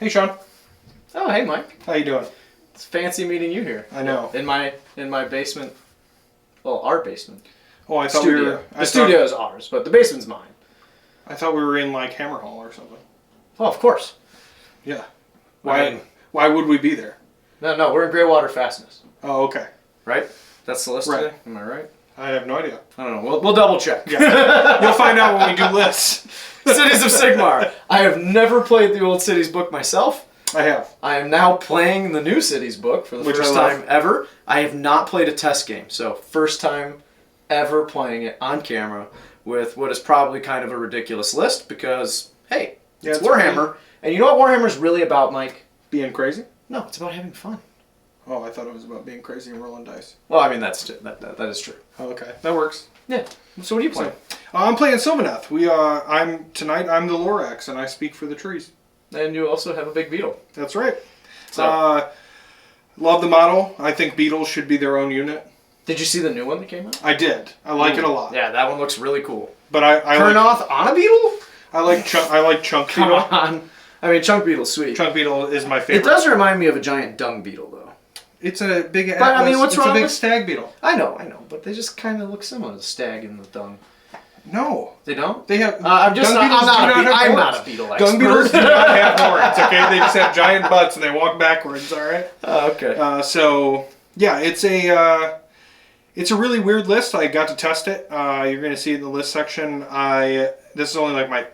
Hey, Sean. Oh, hey, Mike. How you doing? It's fancy meeting you here. I know. In my basement. Well, our basement. Oh, I thought studio. we were... The studio is ours, but the basement's mine. I thought we were in, like, Hammer Hall or something. Well, of course. Yeah. Why would we be there? No, we're in Greywater Fastness. Oh, okay. Right? That's the list Right. today? Am I right? I have no idea. I don't know. We'll double check. Yeah. You'll find out when we do lists. Cities of Sigmar. I have never played the old Cities book myself. I have. I am now playing the new Cities book for the first time ever. I have not played a test game, so first time ever playing it on camera with what is probably kind of a ridiculous list because, hey, it's Warhammer. Funny. And you know what Warhammer's really about, Mike? Being crazy? No, it's about having fun. Oh, I thought it was about being crazy and rolling dice. Well, I mean, that is true. Oh, okay. That works. Yeah. So what are you playing? I'm playing Sylvaneth. Tonight I'm the Lorax and I speak for the trees. And you also have a big beetle. That's right. So, love the model. I think beetles should be their own unit. Did you see the new one that came out? I did. I like it a lot. Yeah, that one looks really cool. But I Kurnoth on a beetle? I like chunk Come beetle. on. I mean, chunk beetle's sweet. Chunk beetle is my favorite. It does remind me of a giant dung beetle, though. It's a big. But I mean, what's wrong It's a big with stag beetle. I know, but they just kind of look similar. The stag and the dung. No, they don't. They have. I'm not a beetle expert. Dung beetles do not have horns. Okay, they just have giant butts and they walk backwards. All right. Okay. So yeah, it's a really weird list. I got to test it. You're going to see it in the list section. This is only like my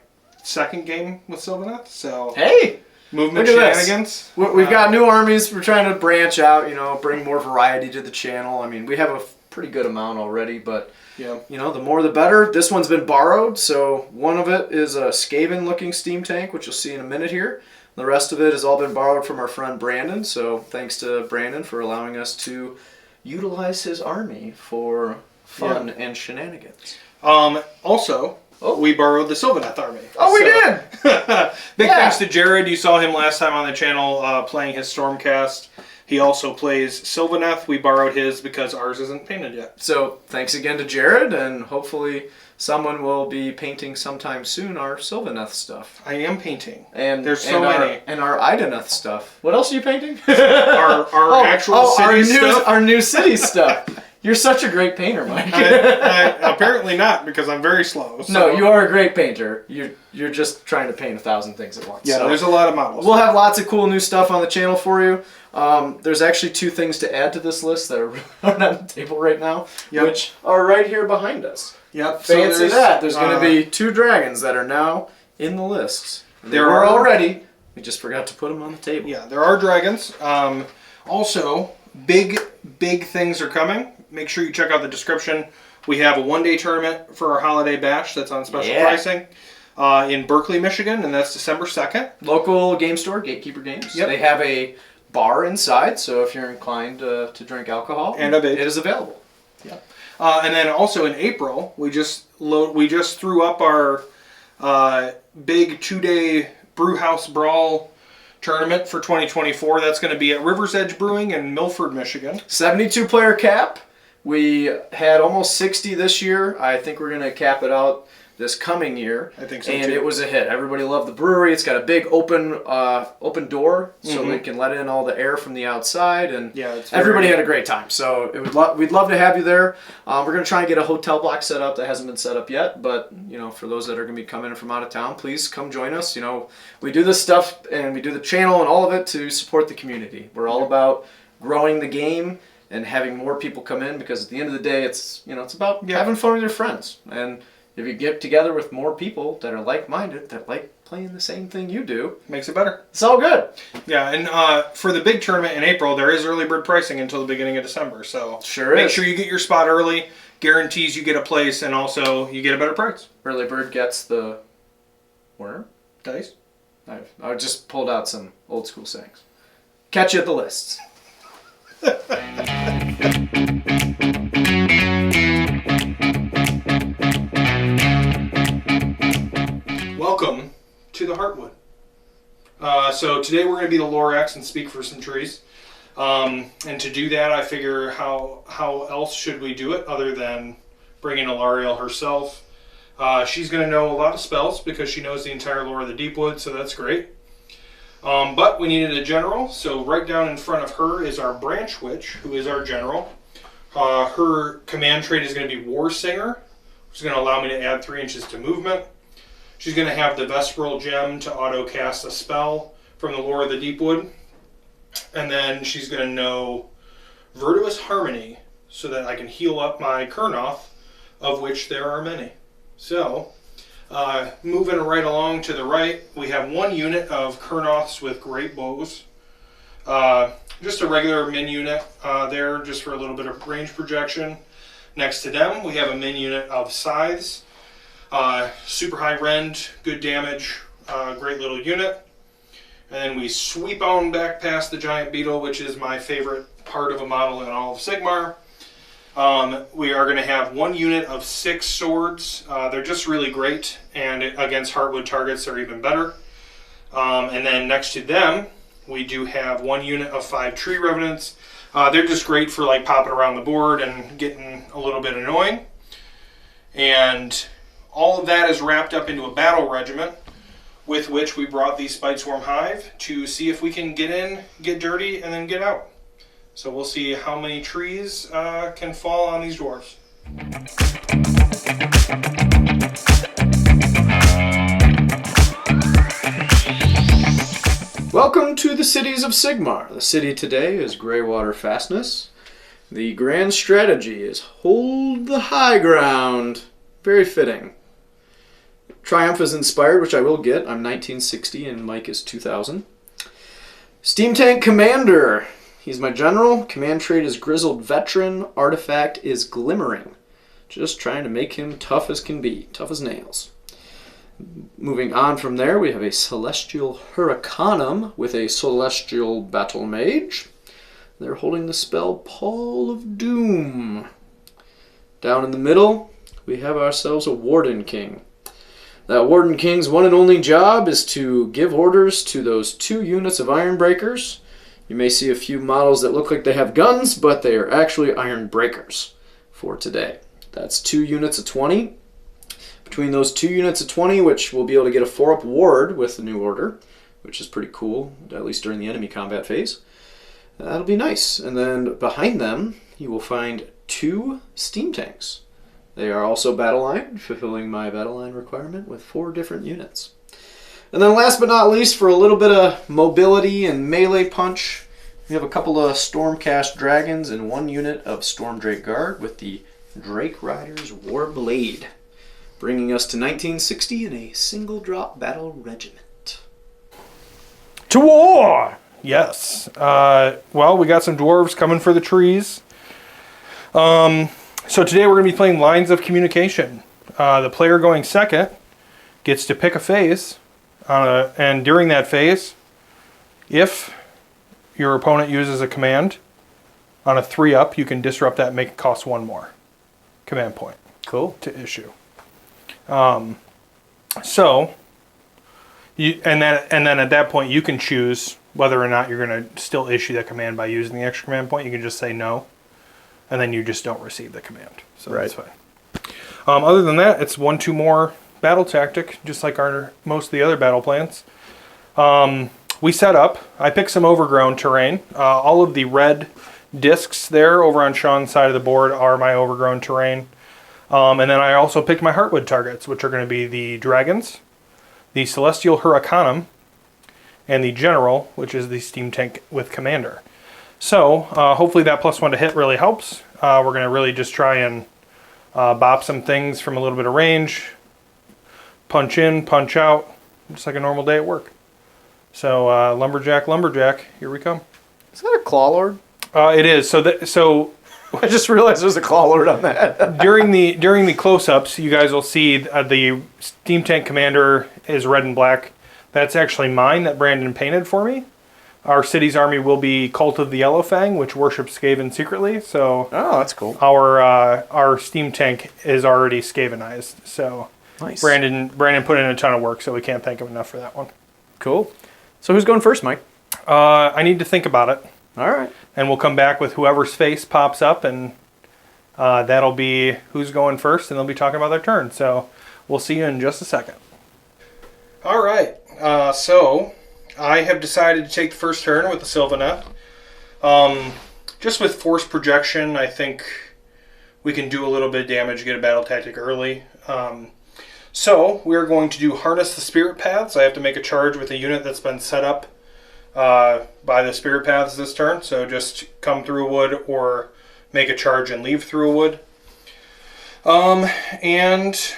second game with Sylvaneth. So hey. Movement shenanigans. We've got new armies. We're trying to branch out, bring more variety to the channel. I mean, we have a pretty good amount already, but yeah, the more the better. This one's been borrowed, so one of it is a Skaven-looking steam tank, which you'll see in a minute here. The rest of it has all been borrowed from our friend Brandon, so thanks to Brandon for allowing us to utilize his army for fun and shenanigans. Also... Oh, we borrowed the Sylvaneth army. Oh, we did! Big thanks to Jared. You saw him last time on the channel playing his Stormcast. He also plays Sylvaneth. We borrowed his because ours isn't painted yet. So thanks again to Jared, and hopefully someone will be painting sometime soon our Sylvaneth stuff. I am painting. And there's so many. And our Ideneth stuff. What else are you painting? our actual city stuff? Our new city stuff. You're such a great painter, Mike. Apparently not, because I'm very slow. So. No, you are a great painter. You're just trying to paint 1,000 things at once. Yeah, so there's a lot of models. We'll have lots of cool new stuff on the channel for you. There's actually 2 things to add to this list that are on the table right now, which are right here behind us. Yep. Fancy that. There's going to be 2 dragons that are now in the list. There were already. We just forgot to put them on the table. Yeah, there are dragons. Also, big things are coming. Make sure you check out the description. We have a 1-day tournament for our holiday bash that's on special pricing in Berkeley, Michigan, and that's December 2nd. Local game store, Gatekeeper Games. Yep. They have a bar inside, so if you're inclined to drink alcohol, and a vape, it is available. Yeah. And then also in April, we just threw up our big 2-day Brewhouse Brawl tournament for 2024. That's going to be at River's Edge Brewing in Milford, Michigan. 72-player cap. We had almost 60 this year. I think we're going to cap it out this coming year. I think so, and too. It was a hit. Everybody loved the brewery. It's got a big open door, so they can let in all the air from the outside, and everybody had a great time. So we'd love to have you there. We're going to try and get a hotel block set up that hasn't been set up yet, but for those that are going to be coming in from out of town, please come join us. We do this stuff and we do the channel and all of it to support the community. We're all about growing the game and having more people come in, because at the end of the day, it's about having fun with your friends. And if you get together with more people that are like-minded, that like playing the same thing you do, makes it better. It's all good. Yeah, and for the big tournament in April, there is early bird pricing until the beginning of December. So make sure you get your spot early. Guarantees you get a place, and also you get a better price. Early bird gets the worm dice. I just pulled out some old school sayings. Catch you at the lists. Welcome to the Heartwood. So today we're going to be the Lorax and speak for some trees. And to do that, I figure how else should we do it other than bring in Alariel herself. She's going to know a lot of spells because she knows the entire lore of the Deepwood, so that's great. But we needed a general, so right down in front of her is our branch witch, who is our general. Her command trait is going to be War Singer, which is going to allow me to add 3 inches to movement. She's going to have the Vesperal Gem to auto-cast a spell from the Lore of the Deepwood. And then she's going to know Virtuous Harmony, so that I can heal up my Kurnoth, of which there are many. So, moving right along to the right, we have 1 unit of Kurnoths with Great Bows. Just a regular min unit there, just for a little bit of range projection. Next to them, we have a min unit of Scythes. Super high rend, good damage, great little unit. And then we sweep on back past the Giant Beetle, which is my favorite part of a model in all of Sigmar. We are going to have 1 unit of 6 swords. They're just really great, and against Heartwood targets they're even better. And then next to them, we do have 1 unit of 5 Tree Revenants. They're just great for like popping around the board and getting a little bit annoying. And all of that is wrapped up into a battle regiment, with which we brought the Spite Swarm Hive to see if we can get in, get dirty, and then get out. So we'll see how many trees can fall on these dwarves. Welcome to the cities of Sigmar. The city today is Greywater Fastness. The grand strategy is hold the high ground. Very fitting. Triumph is inspired, which I will get. I'm 1960 and Mike is 2000. Steam Tank Commander. He's my general. Command trait is Grizzled Veteran. Artifact is Glimmering. Just trying to make him tough as can be. Tough as nails. Moving on from there, we have a Celestial Hurricanum with a Celestial Battle Mage. They're holding the spell Pall of Doom. Down in the middle, we have ourselves a Warden King. That Warden King's one and only job is to give orders to those 2 units of Ironbreakers. You may see a few models that look like they have guns, but they are actually Ironbreakers for today. That's 2 units of 20. Between those 2 units of 20, which we'll be able to get a 4-up ward with the new order, which is pretty cool, at least during the enemy combat phase. That'll be nice. And then behind them, you will find 2 steam tanks. They are also battle line, fulfilling my battle line requirement with 4 different units. And then last but not least, for a little bit of mobility and melee punch, we have a couple of Stormcast Dragons and 1 unit of Storm Drake Guard with the Drake Rider's Warblade, bringing us to 1960 in a single drop battle regiment. To war! Yes. Well, we got some dwarves coming for the trees. So today we're going to be playing Lines of Communication. The player going second gets to pick a phase, and during that phase, if your opponent uses a command on a 3-up, you can disrupt that and make it cost 1 more command point. Cool. To issue. So, and then at that point you can choose whether or not you're going to still issue that command by using the extra command point. You can just say no, and then you just don't receive the command. So right. That's fine. Other than that, it's 1-2 more battle tactic, just like most of the other battle plans. We set up. I picked some overgrown terrain. All of the red discs there over on Sean's side of the board are my overgrown terrain. And then I also picked my Heartwood targets, which are going to be the Dragons, the Celestial Hurricanum, and the General, which is the Steam Tank with Commander. So hopefully that +1 to hit really helps. We're going to really just try and bop some things from a little bit of range, punch in, punch out, just like a normal day at work. So lumberjack, here we come. Is that a Claw Lord? It is. So I just realized there's a Claw Lord on that. during the close-ups, you guys will see the Steam Tank Commander is red and black. That's actually mine that Brandon painted for me. Our city's army will be Cult of the Yellow Fang, which worships Skaven secretly. So that's cool. Our Steam Tank is already Skavenized. So nice. Brandon put in a ton of work, so we can't thank him enough for that one. Cool. So who's going first, Mike? I need to think about it. All right. And we'll come back with whoever's face pops up, and that'll be who's going first, and they'll be talking about their turn. So we'll see you in just a second. All right. So I have decided to take the first turn with the Sylvaneth. Just with force projection, I think we can do a little bit of damage, get a battle tactic early. So we're going to do Harness the Spirit Paths. I have to make a charge with a unit that's been set up by the Spirit Paths this turn. So just come through a wood or make a charge and leave through a wood. And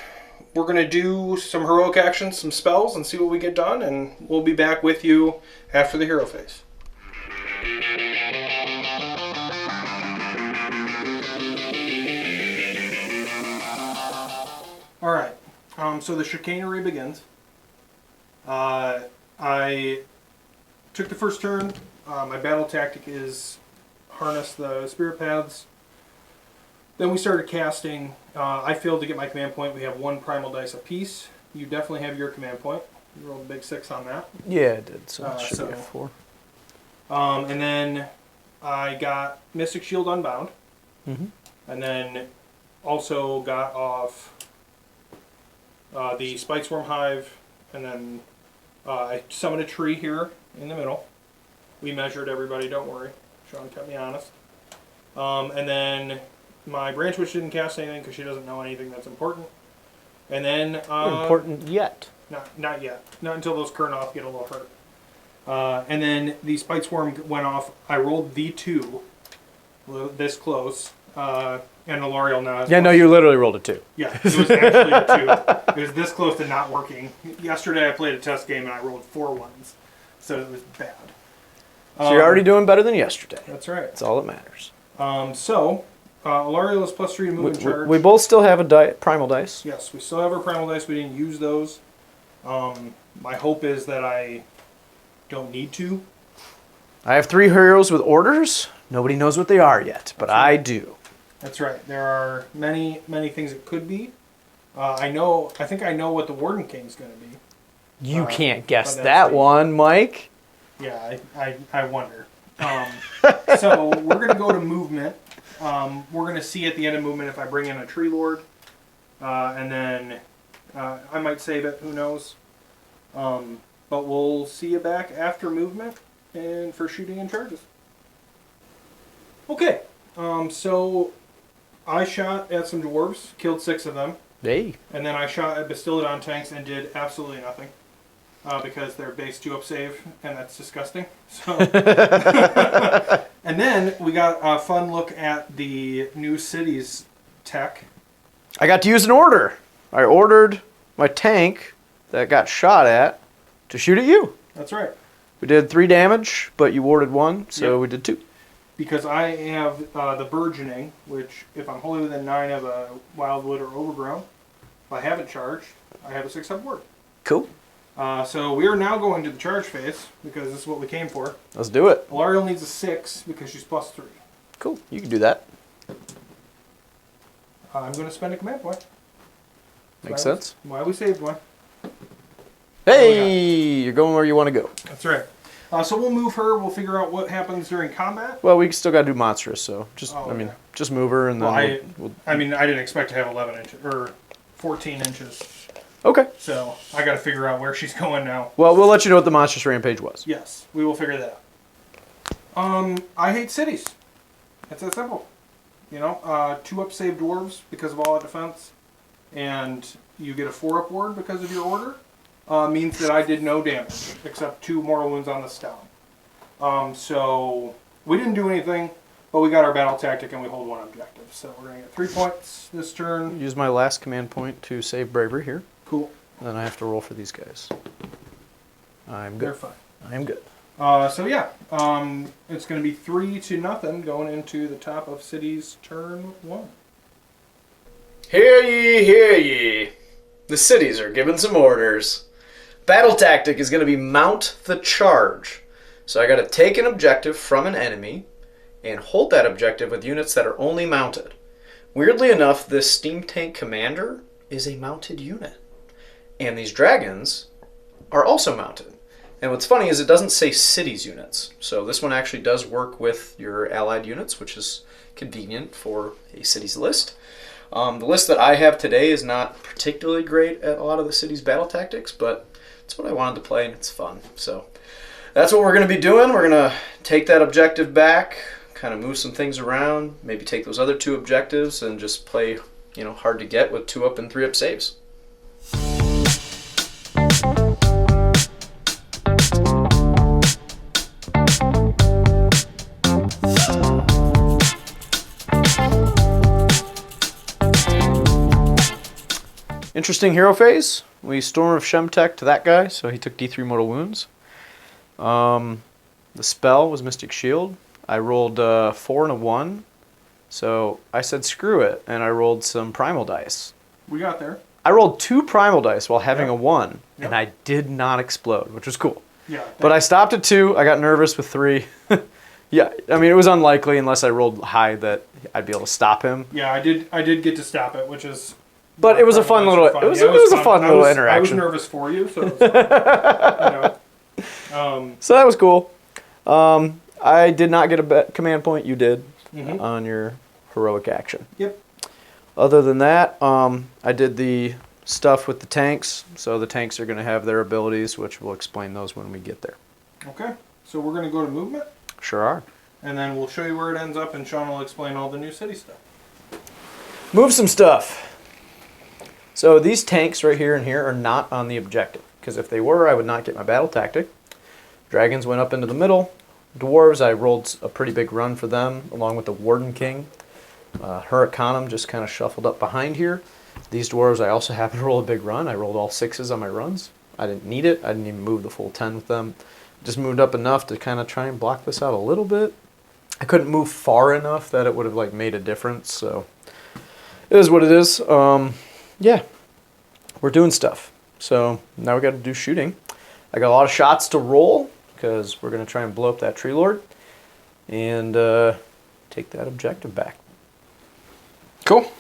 we're going to do some heroic actions, some spells, and see what we get done. And we'll be back with you after the hero phase. All right. So the chicanery begins. I took the first turn. My battle tactic is harness the spirit paths. Then we started casting. I failed to get my command point. We have 1 primal dice apiece. You definitely have your command point. You rolled a big 6 on that. Yeah, I did. So it should be a 4. And then I got Mystic Shield Unbound. Mm-hmm. And then also got off the Spike Swarm Hive. And then I summoned a tree here in the middle. We measured everybody, don't worry. Sean kept me honest. And then my Branch Witch didn't cast anything because she doesn't know anything that's important. And then... important yet. Not yet. Not until those Kurnoth get a little hurt. And then the Spike Swarm went off. I rolled the 2, this close. And the L'Oreal now. Yeah, no, you literally rolled a 2. Yeah, it was actually a 2. It was this close to not working. Yesterday I played a test game and I rolled 4 ones. So it was bad. So you're already doing better than yesterday. That's right. That's all that matters. L'Oreal is +3 to move and charge. We both still have a primal dice. Yes, we still have our primal dice. We didn't use those. My hope is that I don't need to. I have 3 heroes with orders. Nobody knows what they are yet, but I do. That's right. There are many, many things it could be. I think I know what the Warden King's going to be. You can't guess that one, Mike. Yeah, I wonder. So we're going to go to movement. We're going to see at the end of movement if I bring in a Tree Lord. And then I might save it, who knows. But we'll see you back after movement and for shooting and charges. Okay, so I shot at some dwarves, killed 6 of them. Hey. And then I shot at Bastillodon tanks and did absolutely nothing. Because they're base 2-up save, and that's disgusting. So, and then we got a fun look at the new cities tech. I got to use an order. I ordered my tank that got shot at to shoot at you. That's right. We did 3 damage, but you warded 1, so we did 2. Because I have the burgeoning, which if I'm wholly within 9 of a wildwood or overgrown, if I haven't charged, I have a 6-up ward. Cool. So we are now going to the charge phase, because this is what we came for. Let's do it. L'Oreal needs a 6, because she's +3. Cool. You can do that. I'm going to spend a command point. Makes sense. Why we saved one. Hey! You're going where you want to go. That's right. So we'll move her. We'll figure out what happens during combat. Well, we still got to do monstrous, so just okay. Just move her and then I didn't expect to have 11 inches or 14 inches. Okay. So I got to figure out where she's going now. Well, we'll let you know what the monstrous rampage was. Yes, we will figure that out. I hate cities. It's that simple. 2-up save dwarves because of all out defense, and you get a 4-up ward because of your order. Means that I did no damage except 2 mortal wounds on the stone. So we didn't do anything, but we got our battle tactic and we hold 1 objective. So we're gonna get 3 points this turn. Use my last command point to save bravery here. Cool. And then I have to roll for these guys. I'm good. They're fine. I am good. It's gonna be 3-0 going into the top of cities turn 1. Hear ye, hear ye. The cities are given some orders. Battle tactic is going to be mount the charge. So I got to take an objective from an enemy and hold that objective with units that are only mounted. Weirdly enough, this steam tank commander is a mounted unit. And these dragons are also mounted. And what's funny is it doesn't say cities units. So this one actually does work with your allied units, which is convenient for a cities list. The list that I have today is not particularly great at a lot of the city's battle tactics, but it's what I wanted to play and it's fun. So that's what we're going to be doing. We're going to take that objective back, kind of move some things around, maybe take those other 2 objectives and just play, hard to get with 2-up and 3-up saves. Interesting hero phase. We Storm of Shemtek to that guy, so he took D3 mortal wounds. The spell was Mystic Shield. I rolled 4 and a 1, so I said screw it, and I rolled some primal dice. We got there. I rolled 2 primal dice while having a 1, and I did not explode, which was cool. Yeah. But I stopped at 2. I got nervous with 3. Yeah, I mean, it was unlikely unless I rolled high that I'd be able to stop him. Yeah, I did get to stop it, which is. But it was a fun little. It was a fun little interaction. I was nervous for you, so. It was, so that was cool. I did not get a command point. You did on your heroic action. Yep. Other than that, I did the stuff with the tanks. So the tanks are going to have their abilities, which we'll explain those when we get there. Okay. So we're going to go to movement. Sure are. And then we'll show you where it ends up, and Sean will explain all the new city stuff. Move some stuff. So these tanks right here and here are not on the objective, because if they were, I would not get my battle tactic. Dragons went up into the middle. Dwarves, I rolled a pretty big run for them, along with the Warden King. Hurricanum just kind of shuffled up behind here. These dwarves, I also happened to roll a big run. I rolled all 6s on my runs. I didn't need it. I didn't even move the full 10 with them. Just moved up enough to kind of try and block this out a little bit. I couldn't move far enough that it would have made a difference, so it is what it is. Yeah, we're doing stuff. So now we got to do shooting. I got a lot of shots to roll because we're going to try and blow up that tree lord and take that objective back. Cool.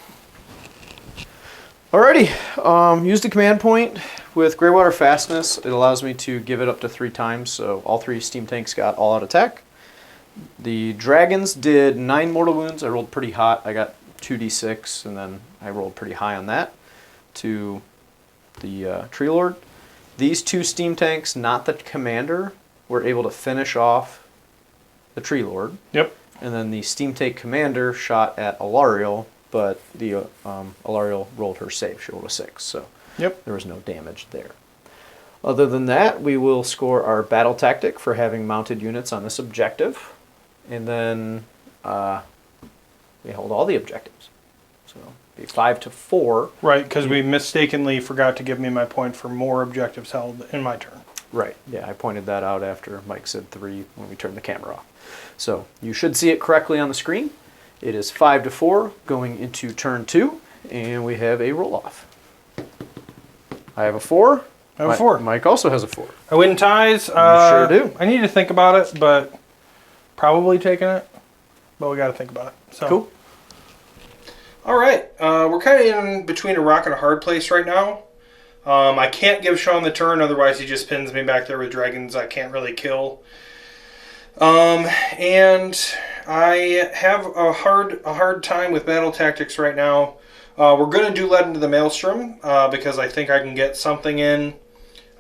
Alrighty, use the command point with Greywater Fastness. It allows me to give it up to 3 times, so all 3 steam tanks got all-out attack. The dragons did 9 mortal wounds. I rolled pretty hot. I got 2d6, and then I rolled pretty high on that to the tree lord. These 2 steam tanks, not the commander, were able to finish off the tree lord. Yep. And then the steam tank commander shot at Alariel, but the Alariel rolled her save. She rolled a 6, so there was no damage there. Other than that, we will score our battle tactic for having mounted units on this objective, and then we hold all the objectives. So be 5-4. Right, because we mistakenly forgot to give me my point for more objectives held in my turn. Right, yeah, I pointed that out after Mike said 3 when we turned the camera off. So you should see it correctly on the screen. It is 5-4 going into turn 2, and we have a roll-off. I have a 4. I have a 4. Mike also has a 4. I win ties. You sure do. I need to think about it, but probably taking it. But we got to think about it. So. Cool. All right. We're kind of in between a rock and a hard place right now. I can't give Sean the turn, otherwise he just pins me back there with dragons I can't really kill. And I have a hard time with battle tactics right now. We're going to do Led into the Maelstrom because I think I can get something in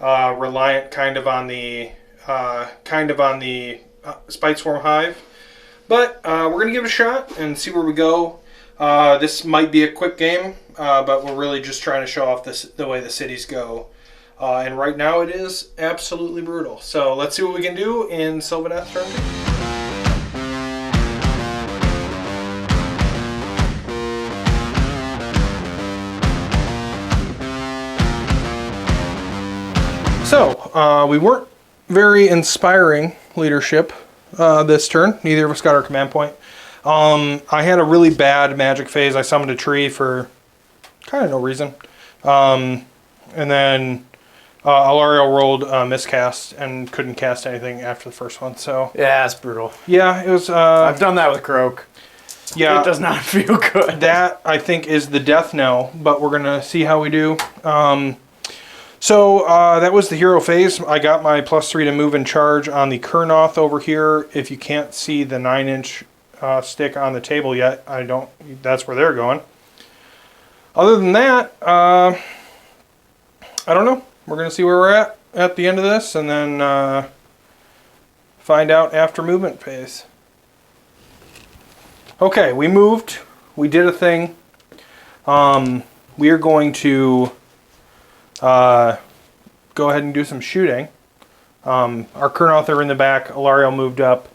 reliant kind of on the Spite Swarm Hive. But we're going to give it a shot and see where we go. This might be a quick game, but we're really just trying to show off the way the cities go. And right now it is absolutely brutal. So let's see what we can do in Sylvaneth turn 2. So we weren't very inspiring leadership this turn. Neither of us got our command point. I had a really bad magic phase. I summoned a tree for kind of no reason. And then Alariel rolled miscast and couldn't cast anything after the first one. So yeah, it's brutal. Yeah, it was. I've done that with Croak. Yeah, it does not feel good. That I think is the death knell, but we're gonna see how we do. So that was the hero phase. I got my +3 to move and charge on the Kurnoth over here. If you can't see the 9-inch stick on the table yet, that's where they're going. Other than that, I don't know. We're going to see where we're at the end of this, and then find out after movement phase. Okay, we moved. We did a thing. We are going to go ahead and do some shooting. Our Kurnoth are in the back. Alariel moved up.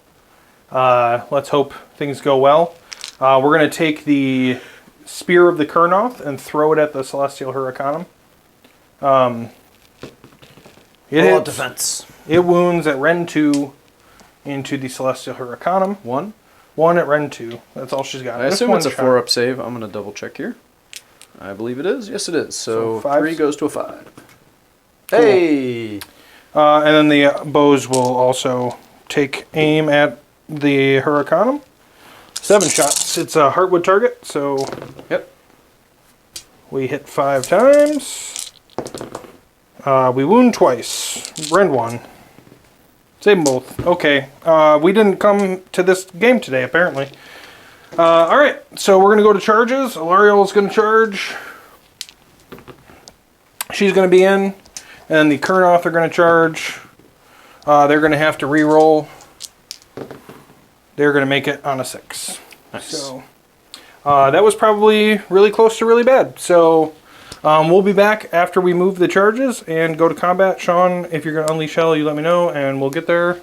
Let's hope things go well. We're going to take the Spear of the Kurnoth and throw it at the Celestial Huracanum. Roll defense. It wounds at Ren 2 into the Celestial Huracanum. 1? 1 at Ren 2. That's all she's got. I assume it's a 4-up save. I'm going to double check here. I believe it is. Yes, it is. So 3 goes to a 5. Cool. Hey! And then the bows will also take aim at the Huracanum. 7 shots. It's a Heartwood target, so yep. We hit 5 times. We wound twice. Rend 1. Save them both. Okay. We didn't come to this game today, apparently. Alright, so we're going to go to charges. Alariel is going to charge. She's going to be in. And the Kurnoth are going to charge. They're going to have to re-roll. They're going to make it on a 6. Nice. So that was probably really close to really bad. So we'll be back after we move the charges and go to combat. Sean, if you're going to unleash hell, you let me know, and we'll get there.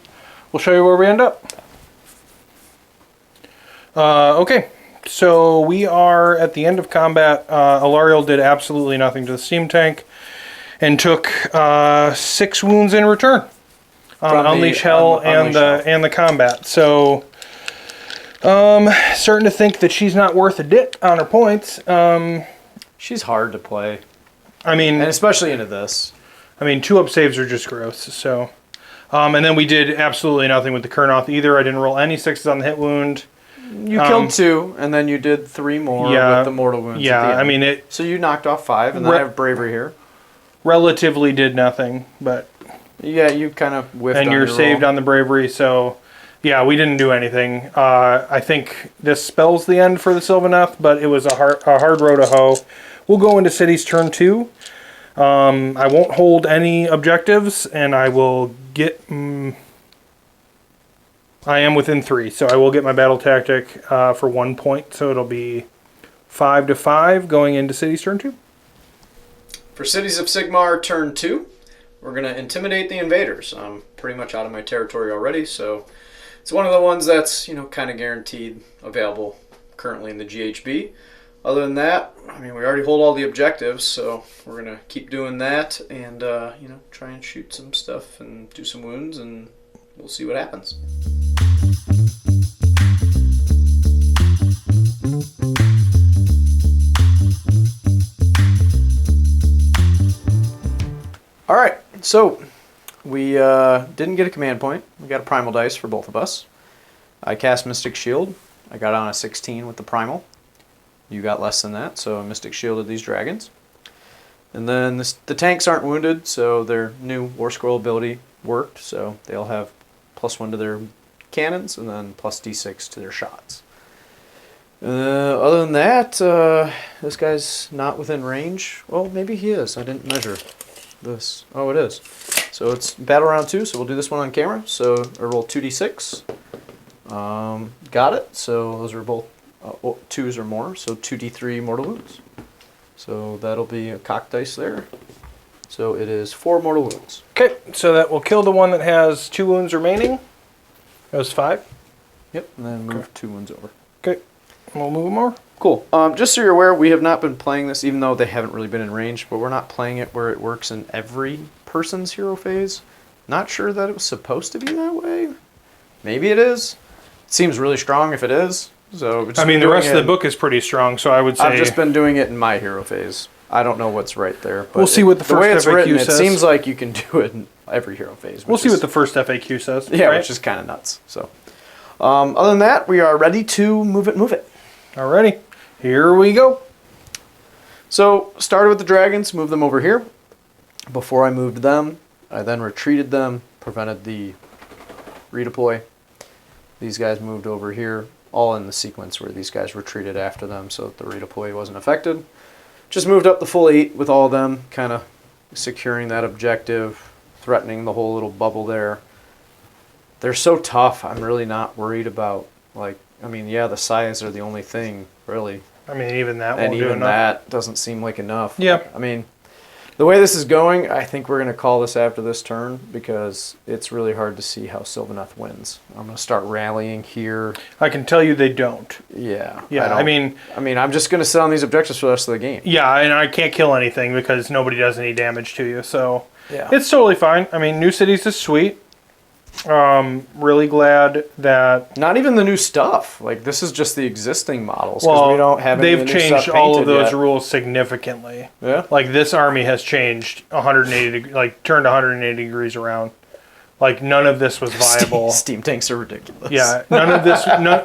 We'll show you where we end up. Okay, so we are at the end of combat. Alariel did absolutely nothing to the steam tank and took 6 wounds in return on Unleash Hell and the combat. So starting to think that she's not worth a dit on her points. She's hard to play. I mean, and especially into this. I mean, 2-up saves are just gross. So, and then we did absolutely nothing with the Kurnoth either. I didn't roll any 6s on the hit wound. You killed 2, and then you did 3 more with the mortal wounds. Yeah, at the end. I mean it. So you knocked off 5, and then I have bravery here. Relatively did nothing, but yeah, you kind of whiffed. And you're saved on the bravery, so yeah, we didn't do anything. I think this spells the end for the Sylvaneth, but it was a hard row to hoe. We'll go into cities turn 2. I won't hold any objectives, and I will get. I am within 3, so I will get my battle tactic for 1 point, so it'll be 5 to 5 going into cities turn 2. For Cities of Sigmar turn 2, we're going to intimidate the invaders. I'm pretty much out of my territory already, so it's one of the ones that's, you know, kind of guaranteed available currently in the GHB. Other than that, I mean, we already hold all the objectives, so we're going to keep doing that and, you know, try and shoot some stuff and do some wounds, and we'll see what happens. Alright, so we didn't get a command point. We got a primal dice for both of us. I cast Mystic Shield. I got on a 16 with the primal. You got less than that, so I Mystic Shielded these dragons. And then the tanks aren't wounded, so their new War Scroll ability worked, so they'll have +1 to their cannons and then +d6 to their shots. Other than that, this guy's not within range. Well, maybe he is. I didn't measure this. Oh, it is. So it's battle round 2, so we'll do this one on camera. So I roll 2d6. Got it. So those are both 2s or more, so 2d3 mortal wounds. So that'll be a cock dice there. So it is 4 mortal wounds. Okay, so that will kill the one that has 2 wounds remaining. That was 5. Yep, and then move 2 wounds over. Okay, we'll move them over. Cool. Just so you're aware, we have not been playing this, even though they haven't really been in range, but we're not playing it where it works in every person's hero phase. Not sure that it was supposed to be that way. Maybe it is. It seems really strong if it is. So I mean, the rest of the book is pretty strong, so I would say... I've just been doing it in my hero phase. I don't know what's right there. But we'll see what the first way it's FAQ written, says. It seems like you can do it in every hero phase. We'll see what the first FAQ says. Yeah, right? Which is kind of nuts. So, other than that, we are ready to move it. Alrighty, here we go. So, started with the dragons, moved them over here. Before I moved them, I then retreated them, prevented the redeploy. These guys moved over here, all in the sequence where these guys retreated after them so that the redeploy wasn't affected. Just moved up the full 8 with all of them, kind of securing that objective, threatening the whole little bubble there. they're so tough. I'm really not worried about, like, I mean, yeah, the size are the only thing, really. I mean, even that and won't do even enough. that doesn't seem like enough. Yeah. I mean, the way this is going, I think we're going to call this after this turn because it's really hard to see how Sylvaneth wins. I'm going to start rallying here. I can tell you they don't. Yeah. Yeah, I mean, I'm just going to sit on these objectives for the rest of the game. Yeah, and I can't kill anything because nobody does any damage to you, so yeah, it's totally fine. I mean, New Cities is sweet. Really glad that... Not even the new stuff. Like, this is just the existing models. Well, we don't have any they've of the changed stuff all of those yet. rules significantly. Yeah? Like, this army has changed 180, like, turned 180 degrees around. Like, none of this was viable. Steam tanks are ridiculous. Yeah, none of this...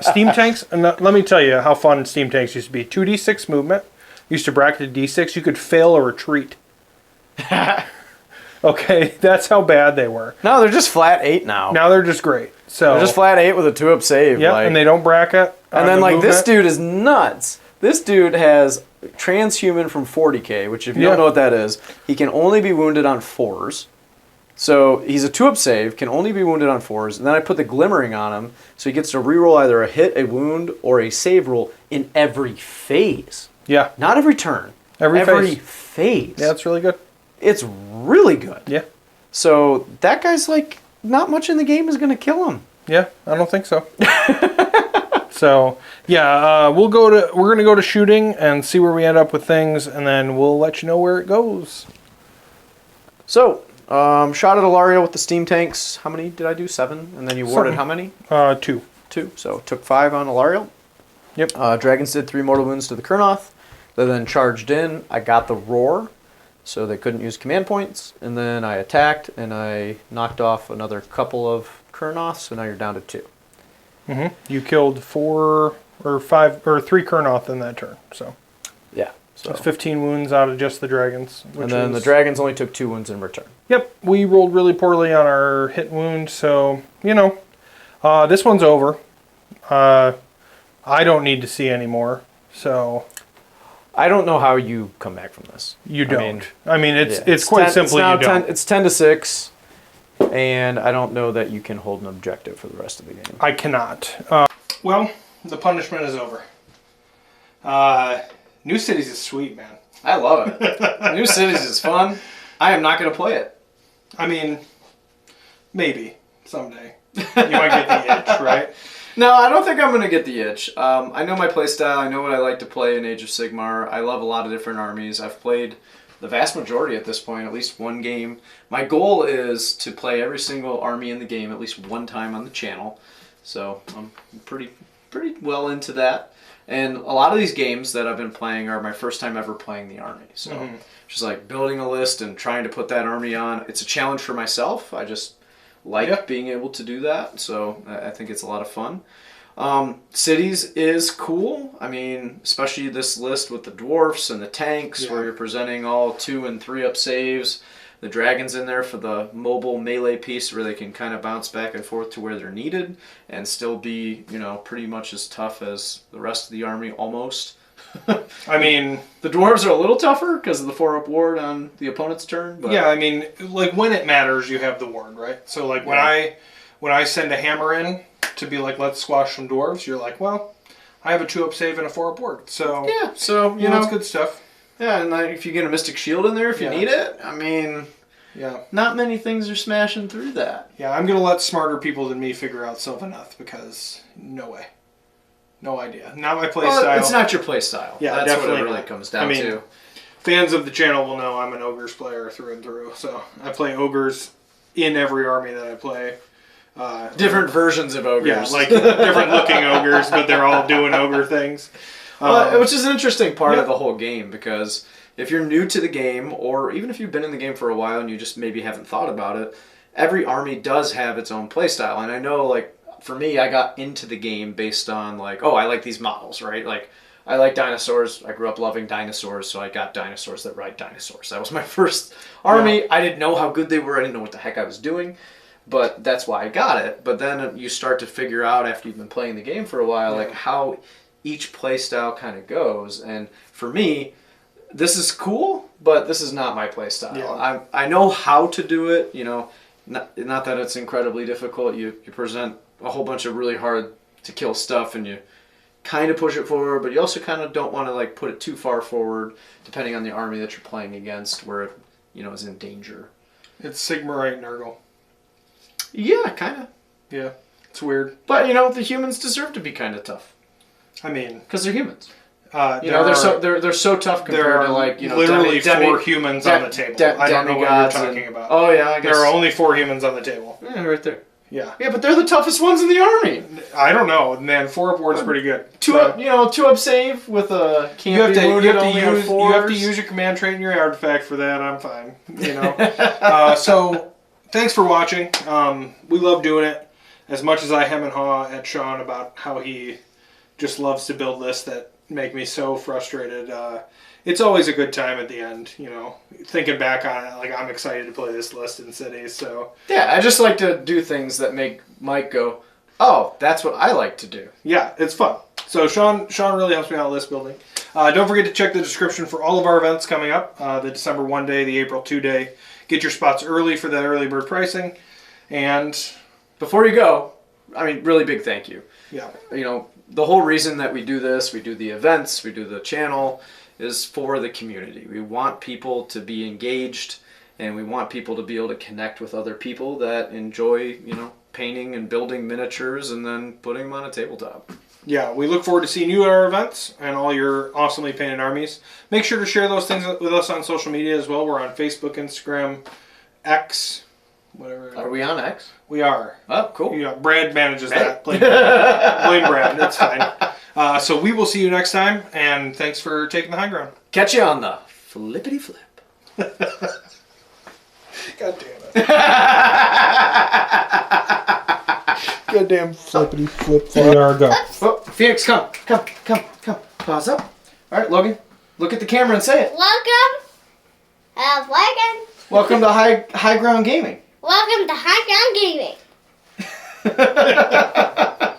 Steam tanks... let me tell you how fun steam tanks used to be. 2d6 movement. Used to bracket a d6. You could fail a retreat. Okay, that's how bad they were. No, they're just flat 8 now. Now they're just great. So they're just flat 8 with a 2-up save. Yeah, like, and they don't bracket. And then, like, movement. this dude is nuts. This dude has transhuman from 40k, which if you don't know what that is, he can only be wounded on 4s. So he's a 2-up save, can only be wounded on 4s. And then I put the glimmering on him, so he gets to reroll either a hit, a wound, or a save roll in every phase. Yeah. Not every turn. Every phase. Yeah, that's really good. It's really good. Yeah. So that guy's like, not much in the game is going to kill him. Yeah, I don't think so. So, yeah, we're going to go to shooting and see where we end up with things, and then we'll let you know where it goes. So, shot at Ilario with the steam tanks. How many did I do? 7? And then you warded how many? 2. 2. So, took 5 on Ilario. Yep. Dragons did 3 mortal wounds to the Kurnoth. They then charged in. I got the roar, so they couldn't use command points. And then I attacked, and I knocked off another couple of Kurnoths, so now you're down to 2. Mm-hmm. You killed 4 or 5 or 3 Kurnoth in that turn. So yeah, so that's 15 wounds out of just the dragons. And then the dragons only took 2 wounds in return. Yep, we rolled really poorly on our hit wound, so you know, this one's over. I don't need to see anymore. So I don't know how you come back from this. You don't. I mean, it's quite 10, simply you don't. It's 10-6. And I don't know that you can hold an objective for the rest of the game. I cannot. Well, the punishment is over. New Cities is sweet, man. I love it. New Cities is fun. I am not going to play it. I mean, maybe someday. You might get the itch, right? No, I don't think I'm going to get the itch. I know my playstyle. I know what I like to play in Age of Sigmar. I love a lot of different armies. I've played the vast majority at this point, at least one game. My goal is to play every single army in the game at least one time on the channel. So I'm pretty well into that. And a lot of these games that I've been playing are my first time ever playing the army. So just like building a list and trying to put that army on. It's a challenge for myself. I just like being able to do that. So I think it's a lot of fun. Cities is cool. I mean, especially this list with the dwarfs and the tanks where you're presenting all 2 and 3-up saves. The dragons in there for the mobile melee piece where they can kind of bounce back and forth to where they're needed and still be, you know, pretty much as tough as the rest of the army almost. I mean, the dwarves are a little tougher because of the 4-up ward on the opponent's turn. But yeah, I mean, like when it matters, you have the ward, right? So like when I send a hammer in to be like, let's squash some dwarves, you're like, well, I have a 2-up save and a 4-up ward. So yeah, so you know, it's good stuff. Yeah, and if you get a Mystic Shield in there if you need it, I mean, not many things are smashing through that. Yeah, I'm going to let smarter people than me figure out Sylvaneth because no way. No idea. Not my play style. It's not your play style. Yeah, that's definitely what it really comes down to. Fans of the channel will know I'm an ogres player through and through. So I play ogres in every army that I play. Different versions of ogres. Yeah, like different looking ogres, but they're all doing ogre things. Which is an interesting part of the whole game, because if you're new to the game, or even if you've been in the game for a while and you just maybe haven't thought about it, every army does have its own playstyle. And I know, like, for me, I got into the game based on, like, oh, I like these models, right? Like, I like dinosaurs. I grew up loving dinosaurs, so I got dinosaurs that ride dinosaurs. That was my first army. Yeah. I didn't know how good they were. I didn't know what the heck I was doing. But that's why I got it. But then you start to figure out, after you've been playing the game for a while, like, how each play style kind of goes. And for me, this is cool, but this is not my play style. I know how to do it, you know, not that it's incredibly difficult. You present a whole bunch of really hard to kill stuff, and you kind of push it forward, but you also kind of don't want to like put it too far forward, depending on the army that you're playing against, where it is in danger. It's Sigmar Nurgle. Yeah, kind of. Yeah, it's weird. But the humans deserve to be kind of tough. I mean, because they're humans. they're so tough compared to like literally four humans on the table. I don't know what you're talking about. Oh yeah, I guess there are only 4 humans on the table. Yeah, right there. Yeah. Yeah, but they're the toughest ones in the army. I don't know, man. 4 up ward's pretty good. 2 up save with a you have to use your command trait and your artifact for that. I'm fine. So thanks for watching. We love doing it as much as I hem and haw at Sean about how he just loves to build lists that make me so frustrated. It's always a good time at the end, thinking back on it, like I'm excited to play this list in cities. So yeah, I just like to do things that make Mike go, oh, that's what I like to do. Yeah, it's fun. So Sean really helps me out with list building. Don't forget to check the description for all of our events coming up. The December 1 day, the April 2 day. Get your spots early for that early bird pricing. And before you go, really big thank you. Yeah. The whole reason that we do this, we do the events, we do the channel, is for the community. We want people to be engaged, and we want people to be able to connect with other people that enjoy, painting and building miniatures and then putting them on a tabletop. Yeah, we look forward to seeing you at our events and all your awesomely painted armies. Make sure to share those things with us on social media as well. We're on Facebook, Instagram, X, whatever. Are we on X? We are. Oh, cool. Brad manages that. Blame Brad. It's fine. So we will see you next time, and thanks for taking the high ground. Catch you on the flippity flip. God damn it. Goddamn flippity flip. Go. Oh, Phoenix, come. Pause up. All right, Logan, look at the camera and say it. Welcome to High Ground Gaming. Welcome to High Ground Gaming.